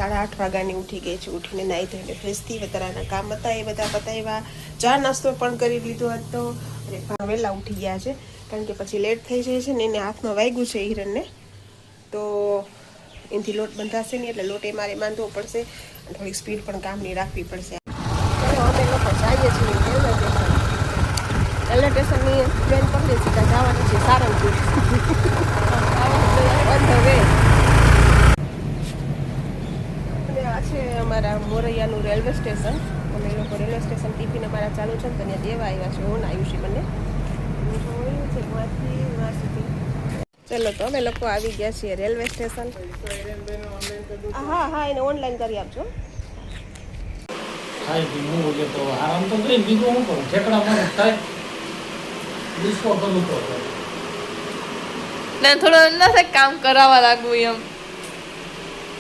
8:30 વાગ્યાની ઉઠી ગઈ છું. ઉઠીને નાહી ધોઈને ફ્રેશ થઈ વધારાના કામ હતા એ બધા પતાવ્યા. ચા નાસ્તો પણ કરી લીધો હતો અને વહેલા ઉઠી ગયા છે કારણ કે પછી લેટ થઈ જાય છે ને એને હાથમાં વાગ્યું છે હિરણને, તો એનાથી લોટ બંધાશે નહીં એટલે લોટ એ મારે બાંધવો પડશે. થોડીક સ્પીડ પણ કામની રાખવી પડશે. અમે લોકો જઈએ છીએ રેલવે સ્ટેશનની ટ્રેન પકડી સીધા જવાનું છે સારંગપુર. છે અમારા મોરૈયાનું રેલવે સ્ટેશન. અમે લોકો રેલવે સ્ટેશન ટિફિન અમારા ચાલુ છે ને તો ત્યાં દેવા આવ્યા છે. હું આયુષી બંને જોયું છે ત્યાંથી ત્યાં સુધી. ચલો તો અમે લોકો આવી ગયા છીએ રેલવે સ્ટેશન. હા હા એને ઓનલાઈન કરી આપજો. થોડો નથી કામ કરાવવા લાગુ એમ.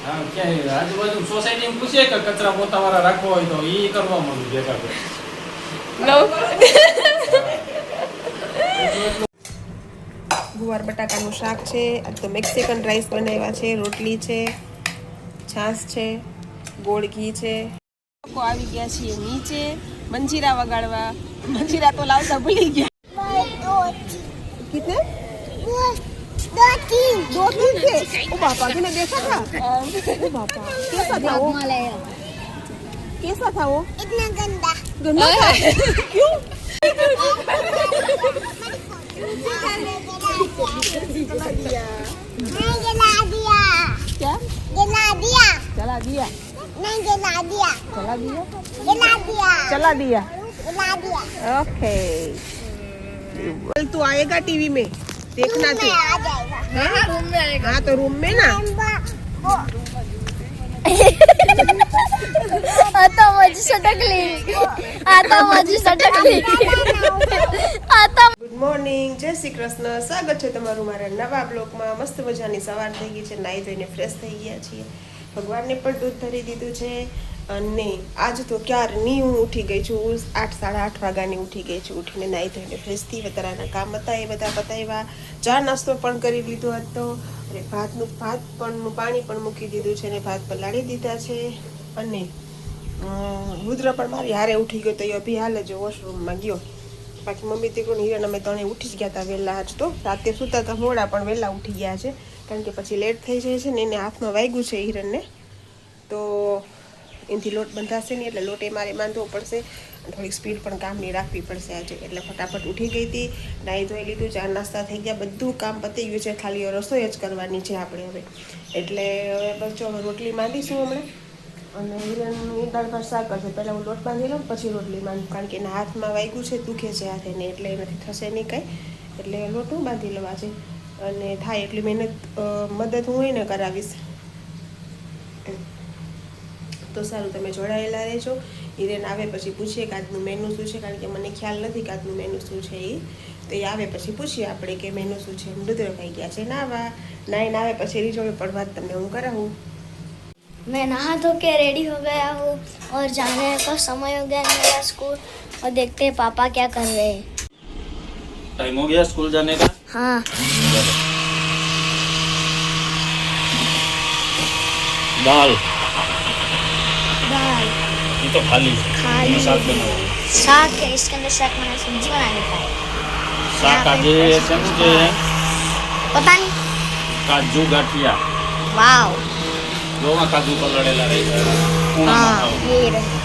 હા, ક્યાંય આજુબાજુ સોસાયટીમાં પૂછે કે કચરા પોતાવાળા રાખવા હોય તો એ કરવા માંડું ભેગા ગુવાર બટાકાનું શાક છે. આ તો મેક્સિકન રાઈસ બનાવ્યા છે, રોટલી છે, છાશ છે, ગોળ ઘી છે. લોકો આવી ગયા છીએ નીચે મંજીરા વગાડવા. મંજીરા તો લાવતા ભૂલી ગયા. कितने? दो तीन थे. ओ बापा तूने देखा था? ओ बापा कैसा था वो? कैसा था वो? इतना गंदा. गंदा था? क्यों? जला दिया. क्या? जला दिया. जला दिया. नहीं जला दिया. जला दिया. जला दिया. जला दिया. जला दिया. ओके. कल तू आएगा टीवी में देखना थे. आ जाएगा. हाँ रूम में आएगा. हाँ तो रूम में ना. आता माझी सटकली. आता माझी सटकली. आता. ગુડ મોર્નિંગ, જય શ્રી કૃષ્ણ. સ્વાગત છે તમારું મારા નવા બ્લોગમાં. મસ્ત મજાની સવાર થઈ ગઈ છે, નાહી ધોઈને ફ્રેશ થઈ ગયા છીએ. ભગવાનને પણ દૂધ ધરી દીધું છે અને આજ તો ક્યારની હું ઉઠી ગઈ છું. 8:30 વાગ્યાની ઉઠી ગઈ છું. ઉઠીને નાહી ધોઈને ફ્રેશ થઈ વધારાના કામ હતા એ બધા પતાવ્યા. ચા નાસ્તો પણ કરી લીધો હતો અને ભાત પણ પાણી પણ મૂકી દીધું છે અને ભાત પણ લાડી દીધા છે. અને રુદ્ર પણ મારી હારે ઉઠી ગયો તો એ અભી હાલ જ વોશરૂમમાં ગયો. બાકી મમ્મી દીકરો હિરણ અમે ત્રણે ઉઠી જ ગયા હતા વહેલા. આજ તો રાતે સૂતા હતા મોડા પણ વહેલા ઉઠી ગયા છે કારણ કે પછી લેટ થઈ જાય છે ને એને હાથમાં વાગ્યું છે હિરણને, તો એનાથી લોટ બંધાશે નહીં એટલે લોટ એ મારે બાંધવો પડશે. થોડીક સ્પીડ પણ કામની રાખવી પડશે આજે. એટલે ફટાફટ ઉઠી ગઈ હતી, નાહી ધોઈ લીધું, ચા નાસ્તા થઈ ગયા, બધું કામ પતી ગયું છે. ખાલી રસોઈ જ કરવાની છે આપણે હવે. એટલે હવે બસ જો રોટલી બાંધીશું હમણાં અને હિરણની દાળ ભાત શાક કરશે. પહેલાં હું લોટ બાંધી લઉં પછી રોટલી બાંધું કારણ કે એના હાથમાં વાગ્યું છે, દુખે છે હાથે ને એટલે એનાથી થશે નહીં કાંઈ. એટલે લોટ હું બાંધી લઉં આજે અને થાય એટલી મદદ હું એને કરાવીશ. તો સારું, તમે જોડાયેલા રહેજો. હિરેન આવે પછી પૂછીએ કે આજનું મેનુ શું છે કારણ કે મને ખ્યાલ નથી કે આજનું મેનુ શું છે એ. તો એ આવે પછી પૂછીએ આપણે કે મેનુ શું છે. રુદ્ર ખાઈ ગયા છે નાવા. નાઈને આવે પછી રીજોડે પડવા તમને હું કરાવું. मैं नहा धो के रेडी हो गया हूँ और जाने का समय हो गया मेरा स्कूल और देखते हैं पापा क्या कर रहे हैं. टाइम हो गया स्कूल जाने का. हाँ. दाल दाल ये तो खाली साग बनाओ. साग है, इसके अंदर शाक मैंने सब्जी बनाने का है. શાક આજે છે ને જે पता नहीं. કાજુ ગાંઠિયા. वाव. જોવા કાજુ પલળેલા રહી ગયા. हाँ ये रहे.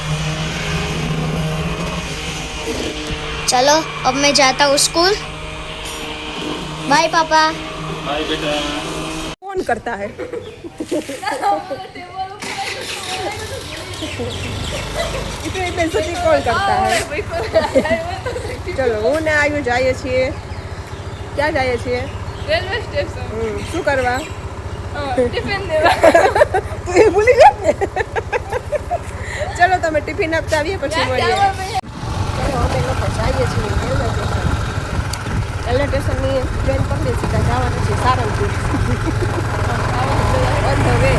चलो अब मैं जाता हूँ स्कूल. बाय पापा. બાય બેટા. कौन करता है? इतनी बेइज्जती कौन करता है? चलो હું ને આયુ જઈએ છીએ. ક્યાં જઈએ છીએ? Railway station. શું કરવા? ટિફિન દેવા. તું એ ભૂલી ગયો ને? ચલો તમે ટિફિન આપતા આવીએ પછી મળીએ. ચલો અમે લોકો જઈએ છીએ રેલવે સ્ટેશન. રેલવે સ્ટેશનની ટ્રેન પકડી સીધા જવાનું છે સારંગપુર. On the way.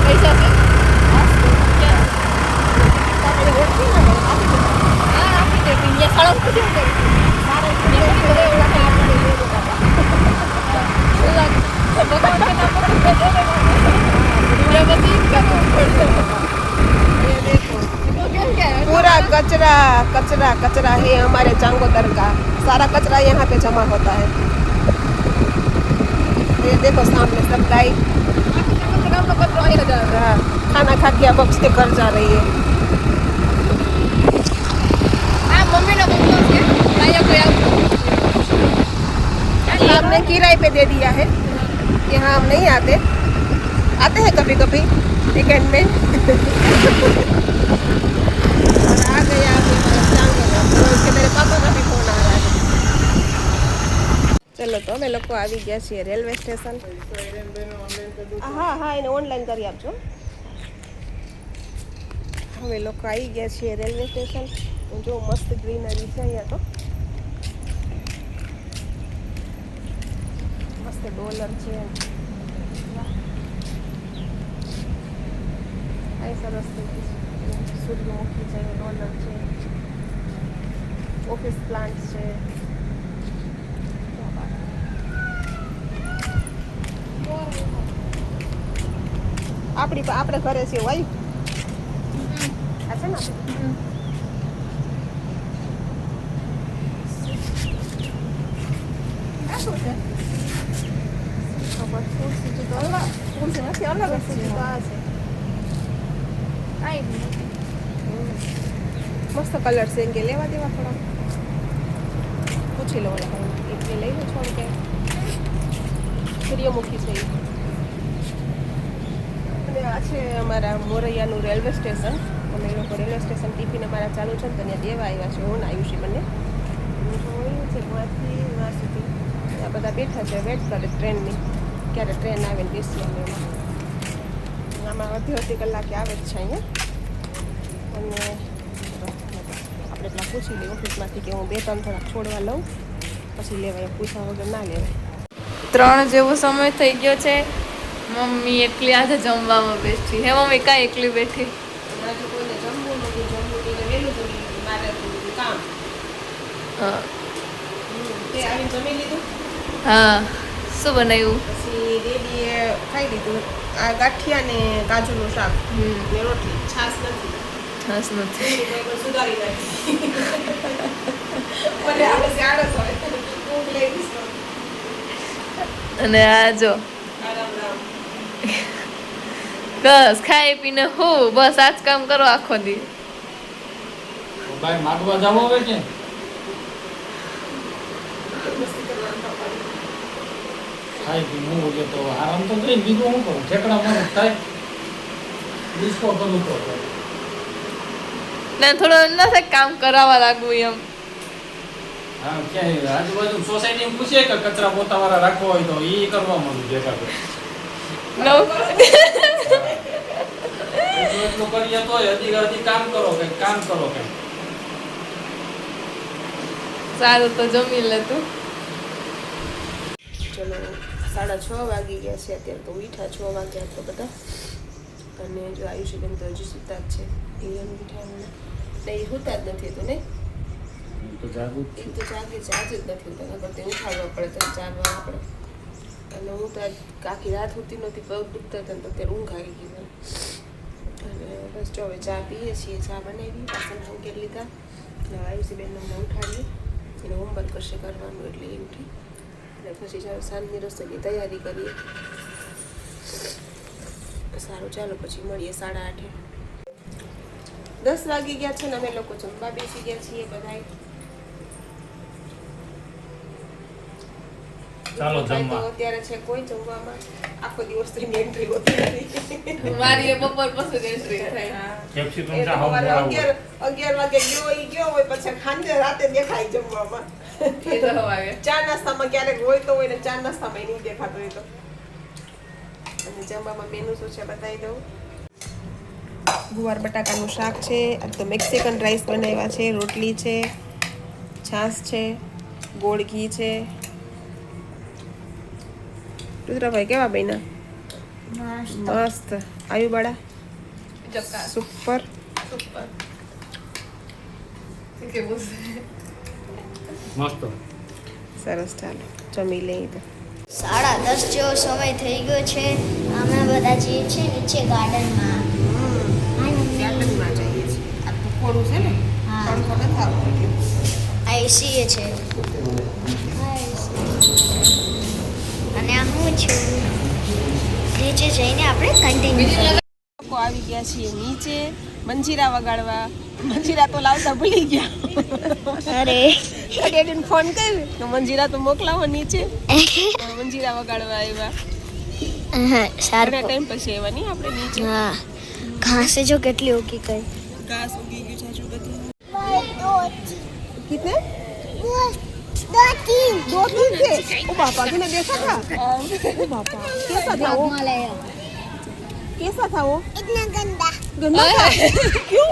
પૈસા છે? पूरा कचरा कचरा कचरा है हमारे चांगोदर का सारा कचरा यहाँ पे जमा होता है ये देखो सामने सब गाय हाँ, खाना खा के अब अपने घर जा रही है हमने किराए पे दे दिया है यहाँ हम नहीं आते आते हैं कभी कभी वीकेंड में और आ गया उसके मेरे पापा का भी फोन आ रहा है ચલો તો અમે લોકો આવી ગયા છીએ રેલવે સ્ટેશન હા હા એને ઓનલાઈન કરી આપજો અમે લોકો આવી ગયા છીએ રેલવે સ્ટેશન જો મસ્ત ગ્રીનરી છે અહીંયા તો મસ્ત ડોલર છે આ સરસ સૂર્યમુખી છે ડોલર છે ઓફિસ પ્લાન્ટ છે આપણે ઘરે છે વાઈ આ છે ને મસ્ત કલર છે કે લેવા દેવા થોડા પૂછી લો એટલે લઈ લો છો કે સૂર્યમુખી છે અને આ છે અમારા મોરૈયાનું રેલવે સ્ટેશન અમે લોકો રેલવે સ્ટેશન ટિફિન અમારા ચાલુ છે ને ત્યાં દેવા આવ્યા છે હું આયુષી બંને જોયું છે ત્યાંથી ત્યાં સુધી આ બધા બેઠા છે વેટ કરે ટ્રેનની ક્યારે ટ્રેન આવે ને બેસી અમે એમાં આમાં અડધી કલાકે આવે જ છે અહીંયા અને આપણે એટલા પૂછી લઈએ ઓફિસમાંથી કે હું 2-3 થોડાક છોડવા લઉં પછી લેવાય પૂછવા વગર ના લેવાય 3 જેવો સમય થઈ ગયો છે મમ્મી એકલી આજે જમવામાં બેઠી હે મમ્મી કાંઈ એકલી બેઠી આજે કોઈને જમવું નથી વહેલું જમી મારે કામ હા તે આવીને જમી લીધું હા શું બનાવ્યું પછી દેદીએ ખાઈ લીધું આ ગાંઠિયા ને કાજુનું શાક ને રોટલી છાશ નથી ખાસ નથી સુધારી નાખી મને આપણે આળસ હોય ઊંઘ લઈ દીધો અને આ જો આરામ રામ બસ ખાઈ પીને હું બસ આજ કામ કરો આખો દી ભાઈ માગવા જાવ હવે કે ખાઈ પી હું બોલ્યો તો આરામ તો કરી બીજું હું કરું ઠેકડા મારું થાય ડિસ્કો કરું તો ને થોડું નથી કામ કરાવવા લાગુ એમ હા ક્યાંય આજુબાજુ સોસાયટીમાં પૂછે કે કચરા પોતા વાળા રાખવો હોય તો ઈ કરવા માંડું ભેગા કરી એટલું કરીએ તો હજી કામ કરો કે કામ કરો કે સારું તો જમી લે તું ચલો 6:30 વાગી ગયા છે અત્યારે તો ઉઠ્યા 6 વાગ્યા તો બધા અને જો આયુષ્યબેન તો હજી સૂતા જ છે એ ઉઠ્યા ને એ સૂતા જ નથી તો નહીં તો જાગું એમ તો જાગે જ નથી ઉઠતા કરતા ઉઠાડવા પડે તો ચાલવા પડે અને હું તો આખી રાત હોતી નહોતી પગ દુખતા હતા તો અત્યારે ઊંઘ આવી ગઈ મને અને બસ જો હવે ચા પીએ છીએ ચા બનાવી પાછળ સંકેત લીધા એટલે આયુષીબેનને અમને ઉઠાડીએ એને હોમવર્ક કરશે કરવાનું એટલે એ ઉઠી અને પછી સાંજની રસોઈની તૈયારી કરીએ સારું ચાલો પછી મળીએ 8:30 10 વાગી ગયા છે ને અમે લોકો જમવા બેસી ગયા છીએ બધાય ચાલો જમવા તો અત્યારે છે કોઈ જમવામાં આખો દિવસ ની એન્ટ્રી હોતી નથી મારી એ બપોર પછી એન્ટ્રી થાય કેપ્સિકમ એ તો ચા સવારે હોમ 11 વાગે ગયો હોય પછી ખાંજે રાતે દેખાય જમવામાં એ તો વાગે ચા નાસ્તામાં ક્યારેક હોય તો હોય ને ચા નાસ્તામાં નહીં દેખાતો હોય તો અને જમવામાં મેનુ શું છે બતાવી દઉં ગુવાર બટાકાનું શાક છે આ તો મેક્સિકન રાઈસ બનાવ્યા છે રોટલી છે છાશ છે ગોળ ઘી છે રુદ્રભાઈ કેવા બન્યા મસ્ત આયુબાડા ચક્કા સુપર સુપર કેવું મસ્ત સરસ ચાલો જમી લઈએ તો 10:30 જેવો સમય થઈ ગયો છે અમે બધા જઈએ છીએ નીચે ગાર્ડનમાં ગાર્ડનમાં જઈએ છીએ આ તો થોડું પંખો નથી આવતો એટલે. આ એસી એ છે અને આ હું છું નીચે જઈને આપણે કન્ટિન્યુ લોકો આવી ગયા છીએ નીચે મંજીરા વગાડવા. મંજીરા તો લાવતા ભૂલી ગયા. અરે ડેડીને ફોન કર્યો તો મંજીરા તો મોકલાવો નીચે. મંજીરા વગાડવા આવ્યા. સારું ઘણા ટાઈમ પછી આવ્યા નહીં આપણે નીચે. હા ઘાસે જો કેટલી ઉગી ગઈ घास उगी गई चाचू बता. कितने? दो तीन थे. ओ बापा तूने देखा था? ओ बापा कैसा था वो? कैसा था वो? इतना गंदा गंदा था? क्यों?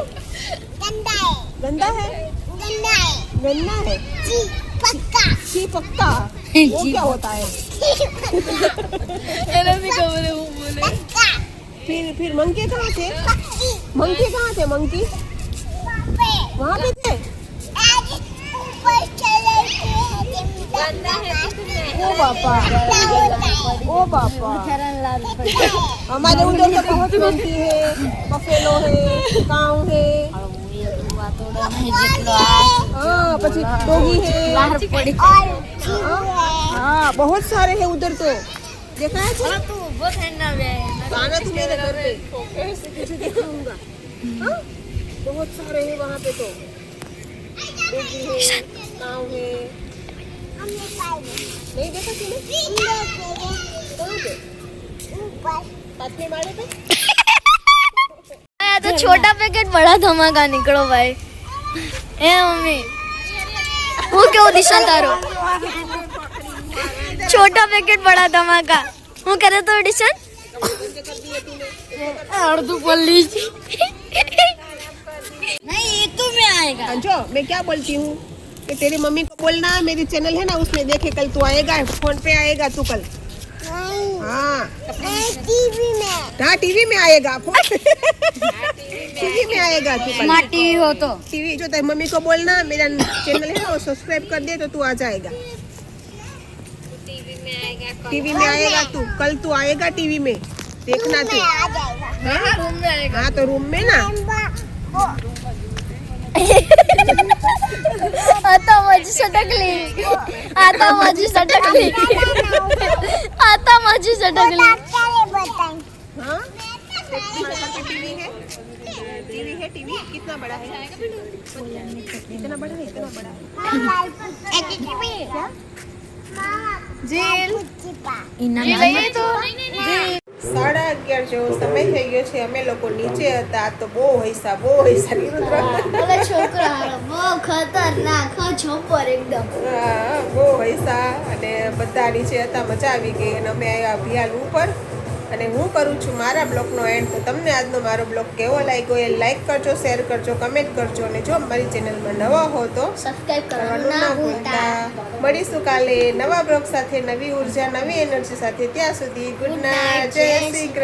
गंदा है गंदा है? गंदा है गंदा है? जी पक्का छी पक्का. वो क्या होता है? એને બી ખબર હે હું બોલે. पक्का फिर मंकी कहाँ थे? पक्की मंकी कहाँ थे? मंकी वहाँ पे थे. आज ऊपर चले ओ बापा. ओ बापा. हमारे उधर तो बहुत मंकी है, बफेलो है, काऊ है. हाँ પછી डॉगी है. हाँ बहुत सारे हैं उधर तो. देखा है तूने? तू बहुत है ना आना तू मेरे घर पे. ऐसे तुझे दिखाऊंगा. हाँ? बहुत सारे हैं वहाँ पे तो. डॉगी है, काऊ है. नहीं देखा तूने? कहाँ पे? पाथरी मारे पे? तो छोटा पैकेट बड़ा धमाका निकलो भाई ए मम्मी वो क्यों दिशा तारो छोटा पैकेट बड़ा धमाका હું કરે તો એડિશન અડધું બોલી नहीं ये तो मैं आएगा जो मैं क्या बोलती हूँ कि तेरी मम्मी को बोलना मेरी चैनल है ना उसमें देखे कल तू आएगा फोन पे आएगा तू कल. हाँ टीवी में हाँ टीवी में आएगा. टीवी में आएगा तू कल. स्मार्ट टीवी हो तो टीवी जो तेरी मम्मी को बोलना मेरा चैनल है ना वो सब्सक्राइब कर दे तो तू आ जाएगा. टीवी में आएगा तू कल. तू आएगा टीवी में देखना तू. हाँ રૂમ મે આયેગા. हाँ तो रूम में ना. आता माझी सटकली आता माझी सटकली आता माझी सटकली हाँ टीवी है. टीवी है. टीवी कितना बड़ा है? इतना बड़ा है. इतना बड़ा है. જીલ इनाम લઈએ તો 11:30 જેવો સમય થઈ ગયો છે. અમે લોકો નીચે હતા તો બહુ હૈસા નિરુદ્ર. અરે છોકરા બહુ ખતરનાક હો છોપર એકદમ હા, બહુ હૈસા અને બધા નીચે હતા. મજા આવી ગઈ અને અમે આવ્યા અભિયાન ઉપર. અને હું કરું છું મારા બ્લોગનો એન્ડ. તો તમને આજનો મારો બ્લોગ કેવો લાગ્યો એ લાઈક કરજો, શેર કરજો, કમેન્ટ કરજો અને જો મારી ચેનલમાં નવા હો તો સબસ્ક્રાઇબ કરવાનું કરવાનું ના ના ભૂલતા ભૂલતા. મળીશું કાલે નવા બ્લોગ સાથે, નવી ઉર્જા, નવી એનર્જી સાથે. ત્યાં સુધી ગુડ નાઇટ. જય શ્રી કૃષ્ણ.